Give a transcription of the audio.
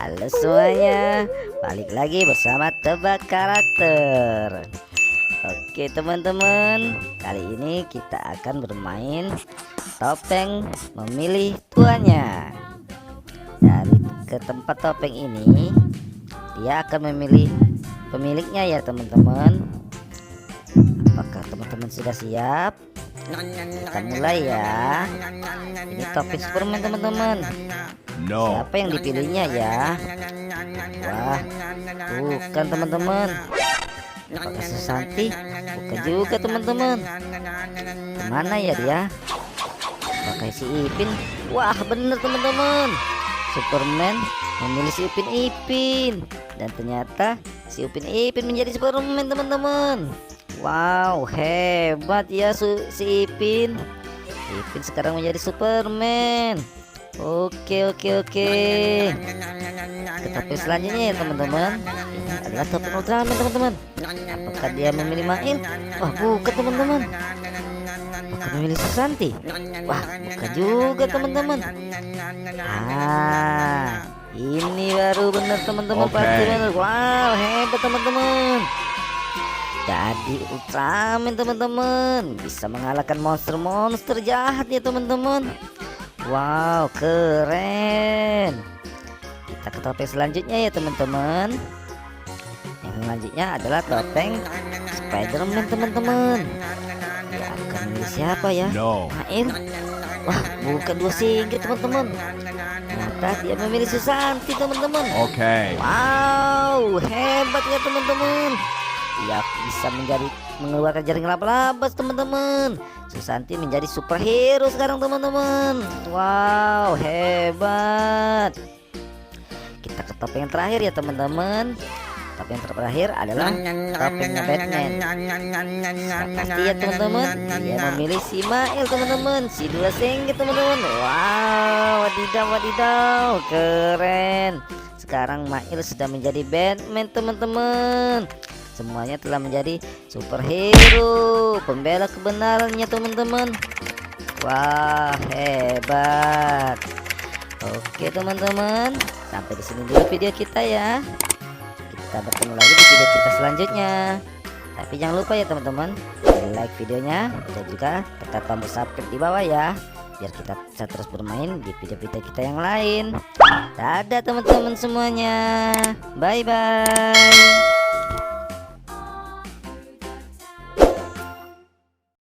Halo semuanya, balik lagi bersama Tebak Karakter. Oke teman-teman, kali ini kita akan bermain topeng memilih tuannya. Dari ke tempat topeng ini, dia akan memilih pemiliknya ya teman-teman. Apakah teman-teman sudah siap? Kita mulai ya. Ini topeng Superman teman-teman. Siapa yang dipilihnya ya? Wah, bukan teman-teman. Apakah Susanti? Bukan juga teman-teman. Kemana ya dia? Pakai si Ipin? Wah bener teman-teman. Superman memilih si Upin Ipin. Dan ternyata si Upin Ipin menjadi Superman teman-teman. Wow, hebat ya si Ipin. Ipin sekarang menjadi Superman. Oke. Ke topeng selanjutnya ya teman-teman. Ini adalah topeng Ultraman teman-teman. Apakah dia memilih Mail? Wah bukan teman-teman. Apakah memilih Susanti? Wah bukan juga teman-teman. Ini baru benar teman-teman. Pasti benar. Wow hebat teman-teman. Jadi Ultraman teman-teman, bisa mengalahkan monster-monster jahat ya teman-teman. Wow keren. Kita ke topeng selanjutnya ya teman-teman. Yang selanjutnya adalah topeng Spider-Man teman-teman. Dia akan memilih siapa ya? Mail? Wah bukan dua singgit teman-teman. Ternyata dia memilih Susanti teman-teman. Wow hebat ya teman-teman. Dia bisa mengeluarkan jaring laba-laba teman-teman. Susanti menjadi superhero sekarang teman-teman. Wow hebat. Kita ke topeng yang terakhir ya teman-teman. Topeng yang terakhir adalah topengnya Batman. Pasti ya teman-teman, dia memilih si Mail teman-teman, si dua singgit teman-teman. Wow wadidaw keren. Sekarang Mail sudah menjadi Batman teman-teman. Semuanya telah menjadi superhero, pembela kebenarannya teman-teman. Wah hebat. Oke teman-teman, sampai di sini dulu video kita ya. Kita bertemu lagi di video kita selanjutnya. Tapi jangan lupa ya teman-teman, like videonya dan juga tekan tombol subscribe di bawah ya, biar kita bisa terus bermain di video-video kita yang lain. Dadah teman-teman semuanya, bye bye.